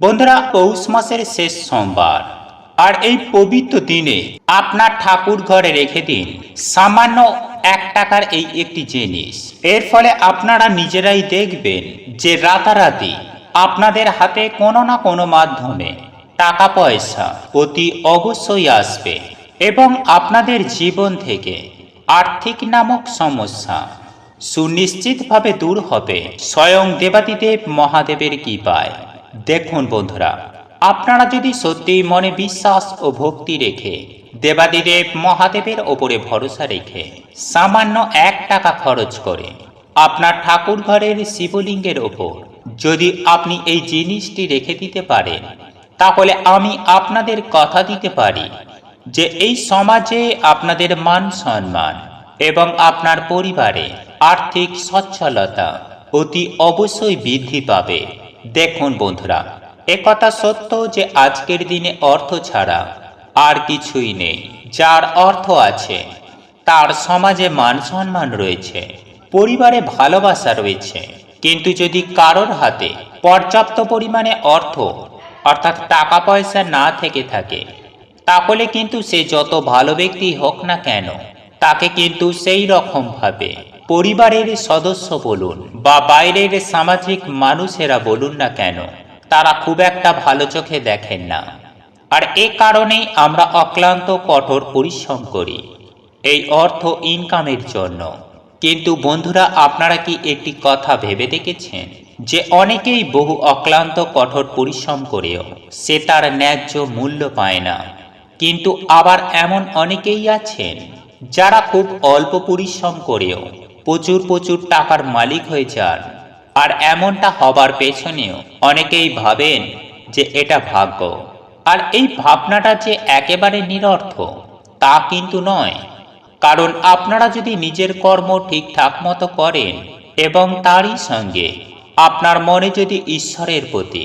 বন্ধুরা, পৌষ মাসের শেষ সোমবার আর এই পবিত্র দিনে আপনার ঠাকুর ঘরে রেখে দিন সামান্য 1 টাকার এই একটি জিনিস। এর ফলে আপনারা নিজেরাই দেখবেন যে রাতারাতি আপনাদের হাতে কোনো না কোনো মাধ্যমে টাকা পয়সা অতি অবশ্যই আসবে এবং আপনাদের জীবন থেকে আর্থিক নামক সমস্যা সুনিশ্চিতভাবে দূর হবে স্বয়ং দেবাদিদেব মহাদেবের কৃপায়। দেখুন বন্ধুরা, আপনারা যদি সত্যি মনে বিশ্বাস ও ভক্তি রেখে দেবাদিদেব মহাদেবের ওপরে ভরসা রেখে সামান্য 1 টাকা খরচ করে আপনার ঠাকুর ঘরের শিবলিঙ্গের ওপর যদি আপনি এই জিনিসটি রেখে দিতে পারেন, তাহলে আমি আপনাদের কথা দিতে পারি যে এই সমাজে আপনাদের মান সম্মান এবং আপনার পরিবারে আর্থিক সচ্ছলতা অতি অবশ্যই বৃদ্ধি পাবে। দেখুন বন্ধুরা, একথা সত্য যে আজকের দিনে অর্থ ছাড়া আর কিছুই নেই। যার অর্থ আছে তার সমাজে মান সম্মান রয়েছে, পরিবারে ভালোবাসা রয়েছে। কিন্তু যদি কারোর হাতে পর্যাপ্ত পরিমাণে অর্থ অর্থাৎ টাকা পয়সা না থেকে থাকে, তাহলে কিন্তু সে যত ভালো ব্যক্তি হোক না কেন, তাকে কিন্তু সেই রকম ভাবে পরিবারের সদস্য বলুন বা বাইরের সামাজিক মানুষেরা বলুন না কেন, তারা খুব একটা ভালো চোখে দেখেন না। আর এ কারণেই আমরা অক্লান্ত কঠোর পরিশ্রম করি এই অর্থ ইনকামের জন্য। কিন্তু বন্ধুরা, আপনারা কি একটি কথা ভেবে দেখেছেন যে অনেকেই বহু অক্লান্ত কঠোর পরিশ্রম করেও সে তার ন্যায্য মূল্য পায় না। কিন্তু আবার এমন অনেকেই আছেন যারা খুব অল্প পরিশ্রম করেও প্রচুর প্রচুর টাকার মালিক হয়ে যান। আর এমনটা হবার পেছনেও অনেকেই ভাবেন যে এটা ভাগ্য। আর এই ভাবনাটা যে একেবারে নিরর্থক তা কিন্তু নয়। কারণ আপনারা যদি নিজের কর্ম ঠিকঠাক মতো করেন এবং তারই সঙ্গে আপনার মনে যদি ঈশ্বরের প্রতি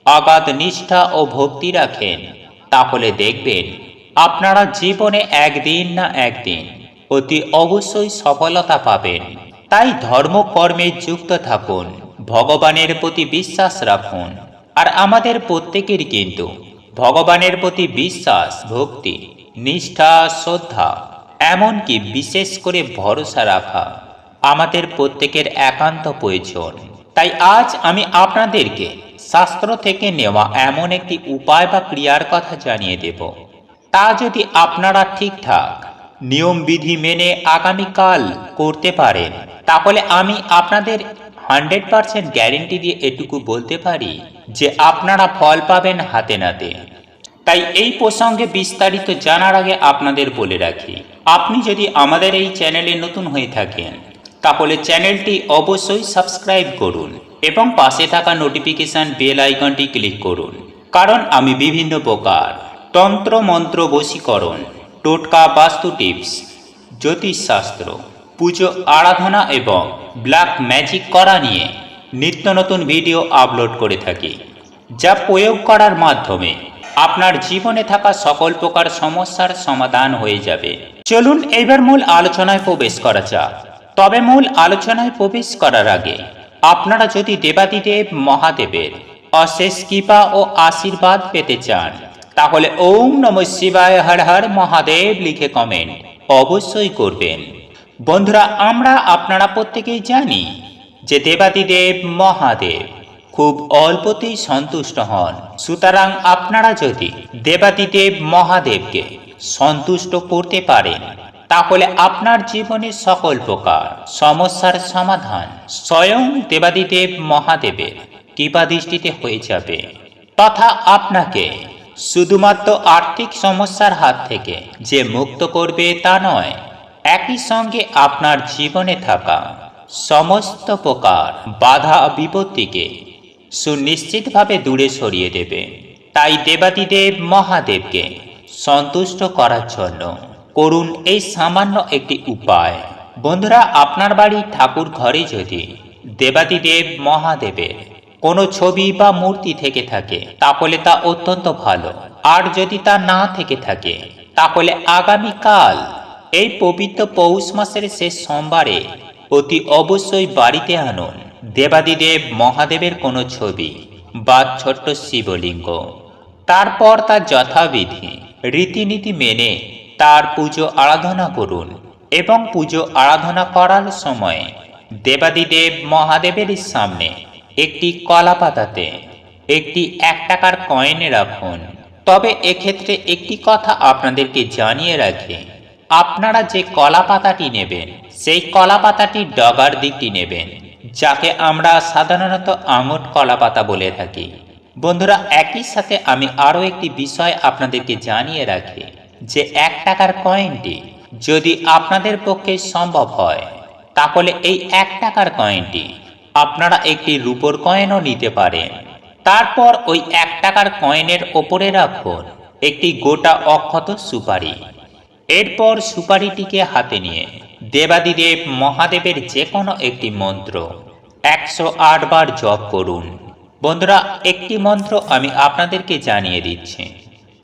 অগাধ নিষ্ঠা ও ভক্তি রাখেন, তাহলে দেখবেন আপনারা জীবনে একদিন না একদিন অতি অবশ্যই সফলতা পাবেন। তাই ধর্মকর্মে যুক্ত থাকুন, ভগবানের প্রতি বিশ্বাস রাখুন। আর আমাদের প্রত্যেকের কিন্তু ভগবানের প্রতি বিশ্বাস, ভক্তি, নিষ্ঠা, শ্রদ্ধা, এমনকি বিশেষ করে ভরসা রাখা আমাদের প্রত্যেকের একান্ত প্রয়োজন। তাই আজ আমি আপনাদেরকে শাস্ত্র থেকে নেওয়া এমন একটি উপায় বা ক্রিয়ার কথা জানিয়ে দেব। তা যদি আপনারা ঠিকঠাক নিয়মবিধি মেনে আগামীকাল করতে পারেন, তাহলে আমি আপনাদের 100% গ্যারেন্টি দিয়ে এটুকু বলতে পারি যে আপনারা ফল পাবেন হাতে নাতে। তাই এই প্রসঙ্গে বিস্তারিত জানার আগে আপনাদের বলে রাখি, আপনি যদি আমাদের এই চ্যানেলে নতুন হয়ে থাকেন, তাহলে চ্যানেলটি অবশ্যই সাবস্ক্রাইব করুন এবং পাশে থাকা নোটিফিকেশন বেল আইকনটি ক্লিক করুন। কারণ আমি বিভিন্ন প্রকার তন্ত্র মন্ত্র, বশীকরণ, টোটকা, বাস্তু টিপস, জ্যোতিষশাস্ত্র, পুজো আরাধনা এবং ব্ল্যাক ম্যাজিক করা নিয়ে নিত্য নতুন ভিডিও আপলোড করে থাকি, যা প্রয়োগ করার মাধ্যমে আপনার জীবনে থাকা সকল প্রকার সমস্যার সমাধান হয়ে যাবে। চলুন এবার মূল আলোচনায় প্রবেশ করা যাক। তবে মূল আলোচনায় প্রবেশ করার আগে আপনারা যদি দেবাদিদেব মহাদেবের অশেষ কৃপা ও আশীর্বাদ পেতে চান, তাহলে ওম নমঃ শিবায় হর হর মহাদেব লিখে কমেন্ট অবশ্যই করবেন। বন্ধুরা, আপনারা প্রত্যেকেই জানি যে দেবাদিদেব মহাদেব খুব অল্পতেই সন্তুষ্ট হন। সুতরাং আপনারা যদি দেবাদিদেব মহাদেবকে সন্তুষ্ট করতে পারেন, তাহলে আপনার জীবনের সকল প্রকার সমস্যার সমাধান স্বয়ং দেবাদিদেব মহাদেবের কৃপাদৃষ্টিতে হয়ে যাবে। তথা আপনাকে শুধুমাত্র আর্থিক সমস্যার হাত থেকে যে মুক্ত করবে তা নয়, একই সঙ্গে আপনার জীবনে থাকা সমস্ত প্রকার বাধা বিপত্তিকে সুনিশ্চিতভাবে দূরে সরিয়ে দেবে। তাই দেবাদিদেব মহাদেবকে সন্তুষ্ট করার জন্য করুন এই সামান্য একটি উপায়। বন্ধুরা, আপনার বাড়ি ঠাকুর ঘরে যদি দেবাদিদেব মহাদেবের কোনো ছবি বা মূর্তি থেকে থাকে, তাহলে তা অত্যন্ত ভালো। আর যদি তা না থেকে থাকে, তাহলে আগামীকাল এই পবিত্র পৌষ মাসের শেষ সোমবারে অতি অবশ্যই বাড়িতে আনুন দেবাদিদেব মহাদেবের কোনো ছবি বা ছোট্ট শিবলিঙ্গ। তারপর তার যথাবিধি রীতিনীতি মেনে তার পুজো আরাধনা করুন এবং পুজো আরাধনা করার সময় দেবাদিদেব মহাদেবের সামনে একটি কলা পাতাতে একটি 1 টাকার কয়েন রাখুন। তবে এক্ষেত্রে একটি কথা আপনাদেরকে জানিয়ে রাখি, আপনারা যে কলা পাতাটি নেবেন সেই কলা পাতাটির ডগার দিকটি নেবেন, যাকে আমরা সাধারণত আঙট কলা পাতা বলে থাকি। বন্ধুরা, একই সাথে আমি আরও একটি বিষয় আপনাদেরকে জানিয়ে রাখি যে 1 টাকার কয়েনটি যদি আপনাদের পক্ষে সম্ভব হয় তাহলে এই 1 টাকার কয়েনটি আপনারা একটি রূপোর কয়েনও নিতে পারেন। তারপর ওই 1 টাকার কয়েনের ওপরে রাখুন একটি গোটা অক্ষত সুপারি। এরপর সুপারিটিকে হাতে নিয়ে দেবাদিদেব মহাদেবের যে কোনো একটি মন্ত্র 108 বার জপ করুন। বন্ধুরা, একটি মন্ত্র আমি আপনাদেরকে জানিয়ে দিচ্ছি,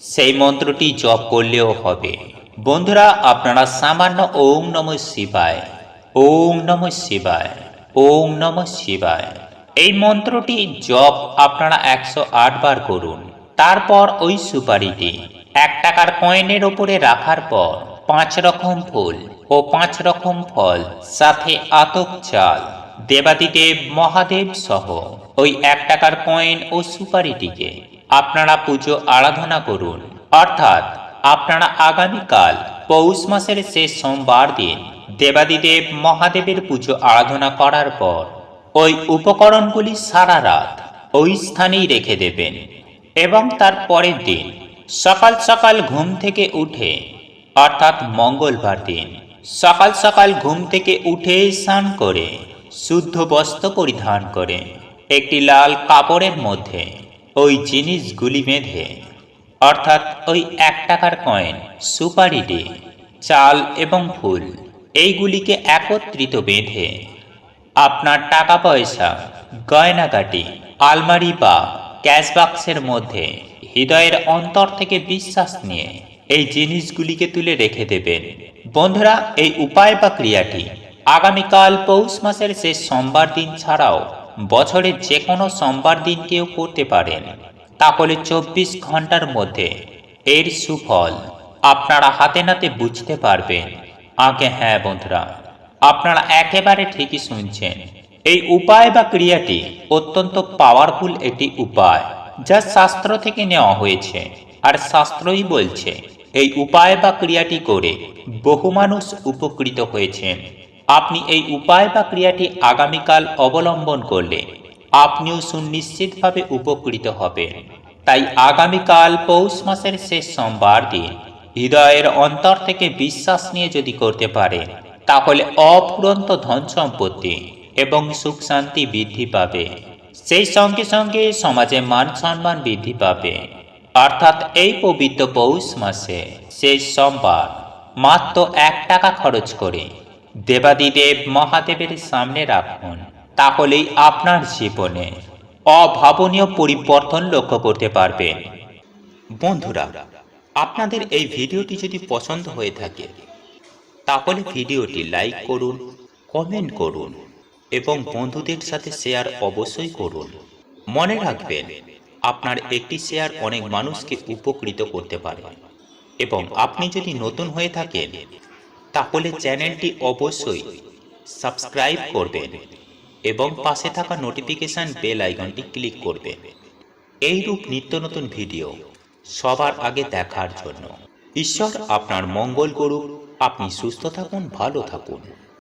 সেই মন্ত্রটি জপ করলেও হবে। বন্ধুরা, আপনারা সামান্য ওম নমঃ শিবায়, ওম নমঃ শিবায়, ওম নমঃ শিবায় এই মন্ত্রটি জপ আপনারা 108 বার করুন। তারপর ওই সুপারিটি 1 টাকার কয়েনের ওপরে রাখার পর 5 রকম ফুল ও 5 রকম ফল সাথে আতপ চাল দেবাদিদেব মহাদেব সহ ওই 1 টাকার কয়েন ও সুপারিটিকে আপনারা পুজো আরাধনা করুন। অর্থাৎ আপনারা আগামীকাল পৌষ মাসের শেষ সোমবার দিন দেবাদিদেব মহাদেবের পুজো আরাধনা করার পর ওই উপকরণগুলি সারা রাত ওই স্থানেই রেখে দেবেন এবং তার পরের দিন সকাল সকাল ঘুম থেকে উঠে, অর্থাৎ মঙ্গলবার দিন সকাল সকাল ঘুম থেকে উঠে স্নান করে শুদ্ধ বস্ত্র পরিধান করে একটি লাল কাপড়ের মধ্যে ওই জিনিসগুলি বেঁধে, অর্থাৎ ওই 1 টাকার কয়েন, সুপারিটি, চাল এবং ফুল এইগুলিকে একত্রিত বেঁধে আপনার টাকা পয়সা, গয়নাগাটি, আলমারি বা ক্যাশ বাক্সের মধ্যে হৃদয়ের অন্তর থেকে বিশ্বাস নিয়ে এই জিনিসগুলিকে তুলে রেখে দেবেন। বন্ধুরা, এই উপায় বা ক্রিয়াটি আগামীকাল পৌষ মাসের শেষ সোমবার দিন ছাড়াও বছরের যে কোনো সোমবার দিন কেউ করতে পারেন। তাহলে 24 ঘন্টার মধ্যে এর সুফল আপনারা হাতে নাতে বুঝতে পারবেন। আগে হ্যাঁ বন্ধুরা, আপনারা একেবারে ঠিকই শুনছেন। এই উপায় বা ক্রিয়াটি অত্যন্ত পাওয়ারফুল একটি উপায়, যা শাস্ত্র থেকে নেওয়া হয়েছে। আর শাস্ত্রই বলছে এই উপায় বা ক্রিয়াটি করে বহু মানুষ উপকৃত হয়েছেন। আপনি এই উপায় বা ক্রিয়াটি আগামীকাল অবলম্বন করলে আপনিও সুনিশ্চিতভাবে উপকৃত হবেন। তাই আগামীকাল পৌষ মাসের শেষ সোমবার দিন হৃদয়ের অন্তর থেকে বিশ্বাস নিয়ে যদি করতে পারেন তাহলে অফুরন্ত ধন সম্পত্তি এবং সুখ শান্তি বৃদ্ধি পাবে। সেই সঙ্গে সঙ্গে সমাজে মান সম্মান বৃদ্ধি পাবে। অর্থাৎ এই পবিত্র পৌষ মাসে শেষ সোমবার মাত্র 1 টাকা খরচ করে দেবাদিদেব মহাদেবের সামনে রাখুন। তাহলেই আপনার জীবনে অভাবনীয় পরিবর্তন লক্ষ্য করতে পারবেন। বন্ধুরা, আপনাদের এই ভিডিওটি যদি পছন্দ হয়ে থাকে তাহলে ভিডিওটি লাইক করুন, কমেন্ট করুন এবং বন্ধুদের সাথে শেয়ার অবশ্যই করুন। মনে রাখবেন, আপনার একটি শেয়ার অনেক মানুষকে উপকৃত করতে পারে। এবং আপনি যদি নতুন হয়ে থাকেন তাহলে চ্যানেলটি অবশ্যই সাবস্ক্রাইব করবেন এবং পাশে থাকা নোটিফিকেশন বেল আইকনটি ক্লিক করবেন এইরূপ নিত্য নতুন ভিডিও সবার আগে দেখার জন্য। ঈশ্বর আপনার মঙ্গল করুক। আপনি সুস্থ থাকুন, ভালো থাকুন।